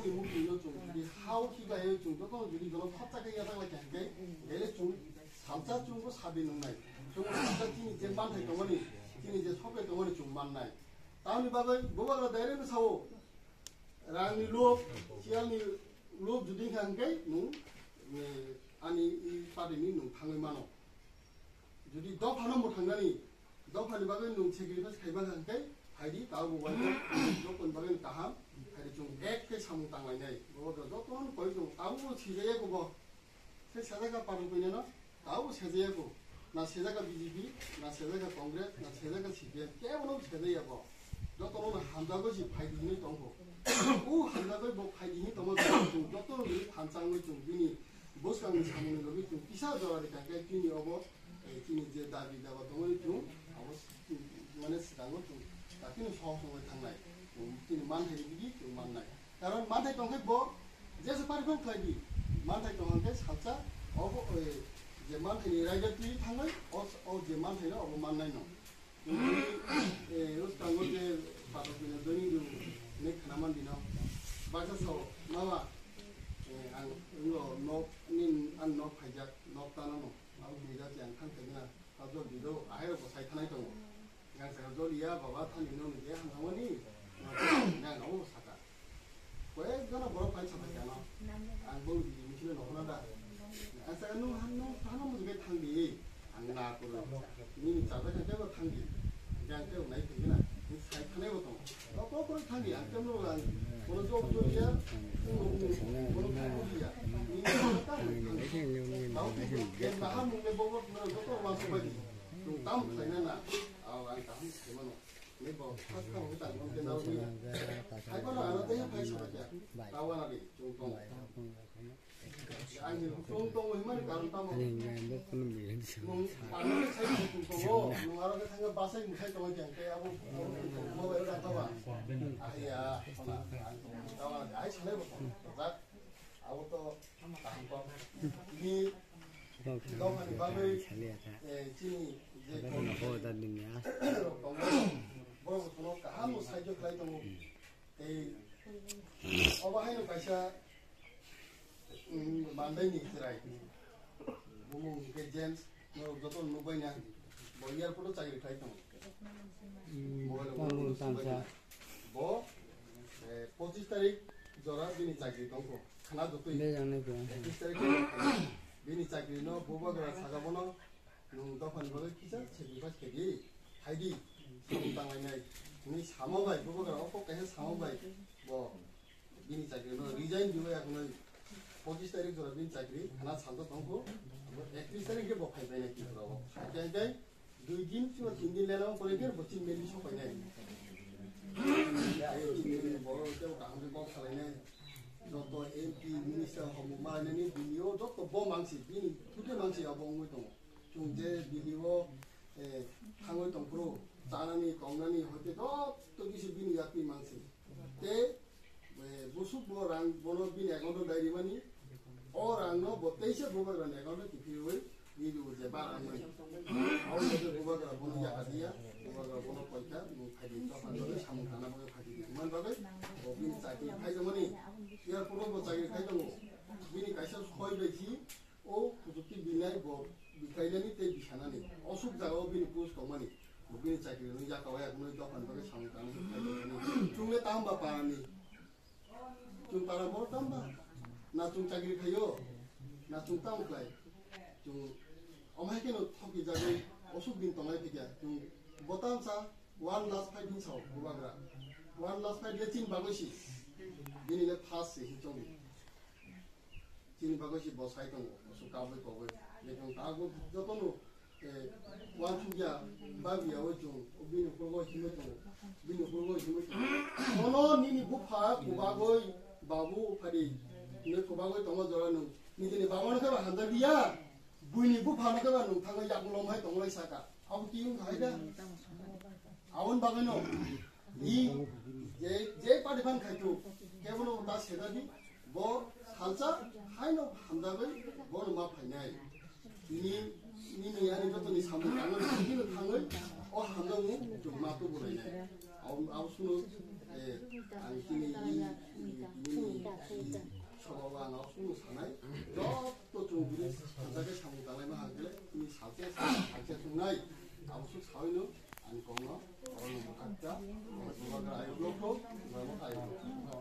저번에 무기로 좀 우리 하우키가 해 좀 저거 우리 그런 합작하게 하다가 괜게 얘네 좀 삼자 중고 사비는 날 좀 삼자 팀이 이제 많다 동원이 팀이 이제 섭외 동원이 좀 많나요 다음에 봐봐 뭐가 내려는 사오 랑이 로 시안이 로 주딩 한게 누 아니 이 빠르니 누 당을 많어 যদি 더 파는 못 한다니 더 파는 바가 누 책임을 해방한게 하이디 나오고 와서 조건 바가 다함 하이디 좀 액게 사무 당하네 뭐도 또는 거의 좀 아무 지제고 뭐 세자가 빠른 거냐나 아무 세제고 나 세자가 BJP 나 세자가 congress 나 세자가 CPM 깨우는 세대야고 너 또는 한다고지 파이딩이 동고 오 한다고 뭐 파이딩이 동고 좀 또는 반창을 좀 비니 보스강을 사는 거기 좀 비싸져야 되니까 괜히 여보 진이 이제 다비다가 동을 좀 아무 만에 쓰다고 좀 나한테는 소송을 당나요. 진이 만해지기 좀 만나요. 다른 만해 동에 뭐 제서 파리건 가기 만해 동한테 살짝 어버 이제 만해니 라이더들이 당을 이제 만해는 어버 만나요. 요스탄 거제 파도는 돈이 좀내 하나만 되나 맞아서 나와 안 이거 노닌 안 노파자 노타는 아우 미자지 않간 때문에 가서 비도 아해고 사이타나이 동 그냥 저리야 바바 타니는 게 한원이 그냥 너무 사다 왜 그러나 뭐라 파이 잡았잖아 안 보기 미치는 너무나다 아사는 하나만 두개 탕비 안 나고로 니 잡아서 되고 탕비 그냥 되고 나이 되기나 사이타나이 동 또 탕비 안 때문에 오늘 좀 저리야 한국에 보고 또 와서 봐지 좀 땀 타이나 아안 땀 때문에 내가 파스타 못한 건데 나오고 할거는 안 하대 파이셔야 나와나리 좀 아니 똥똥 얼마나 가는 땀 아니 뭐 그런 게 아니 사이 좀 보고 누가라고 생각 봐서 무슨 똥을 捡게 하고 뭐 이렇게 하다가 아야 하나 나와 아이 잘해 봐 아무것도 한번 이 너무 밥을 진이 이제 보다는냐 뭐라고 들어올까 아무 사이적 라이도 에 어바 하이는 가샤 만다니 있으라이 뭐 그 제임스 너 저도 누구냐 뭐 에어포트 자기 가이도 뭐 tamsa 뭐 포지스 타릭 저라 비니 자기 동고 하나도 또 내장네 그 비니 자기 너 보바가 사가보나 누가 판 거를 기자 책임가 책이 하이디 당하냐 니 사모가 보바가 어떻게 해 사모가 뭐 비니 자기 너 리자인 주어야 그는 포지스 타릭 저라 비니 자기 하나 산도 동고 액트리스 타릭 뭐 파이베네 기라고 하게 두긴 좀 긴긴 내려면 보내게 멋진 메뉴 쇼파네 야 이게 뭐 저 강제 법 살아네 너또 MP 미니스터 허무마는 비디오 저또 보망시 비니 두개 망시 여봉을 중제 비디오 한글 동프로 자나니 동나니 할때도 또기시 비니 약비 망시 때 무슨 뭐랑 번호 비니 액카운트 다이리만이 어랑노 뭐 대셔 보고는 액카운트 기피를 이도 이제 말하면 아우들 보고가 보는 약아디야 보고가 보는 거니까 뭐 가지 또 한번 삼 하나 보고 가지 그만 봐도 비니 자기 파이더머니 야 프로보 자기 파이더모 비니 가셔 거의 되지 오 부족히 비나이 뭐 미카일니 때 비샤나니 어숙 자가 비니 부스 동만이 비니 자기는 약아와야 그는 또 한번 삼 하나 중에 다음 봐 봐니 좀 따라 뭐 담바 나 좀 자기 가요 나 좀 다음 가요 좀 어마이게는 턱이 자기 어숙빈 동아이 되게 좀 보탐사 one last fight 인 사오 뭐가라 one last fight 레틴 바고시 비니가 파스 힘좀 진 바고시 뭐 사이던 어숙 가볼 거고 내가 가고 저번에 완충자 바비야 좀 비니 보고 힘을 좀 비니 보고 힘을 좀 어너 니니 부파 고바고 바부 파리 내 고바고 동어저라는 니들이 방언을 해봐 한다비야 부인이 부파는 거가 농탕을 약놈hay 동을 사가 아우 띄운 가이다 아원 바가노 이제 빠르반 가죠 개분은 다 세다디 뭐 살짝 하이노 한다고 뭐는 막 파냐이 니는 야니 것들이 삼는 땅을 이기는 땅을 한다고 좀 맛도 보내네 아우 수는 안기니 थुनाय आबसु सावैनो आनि कमनो आरो नमखात्या बुबाग्रा आयुग्लखौ बुबाग्रा आयुग्लखौ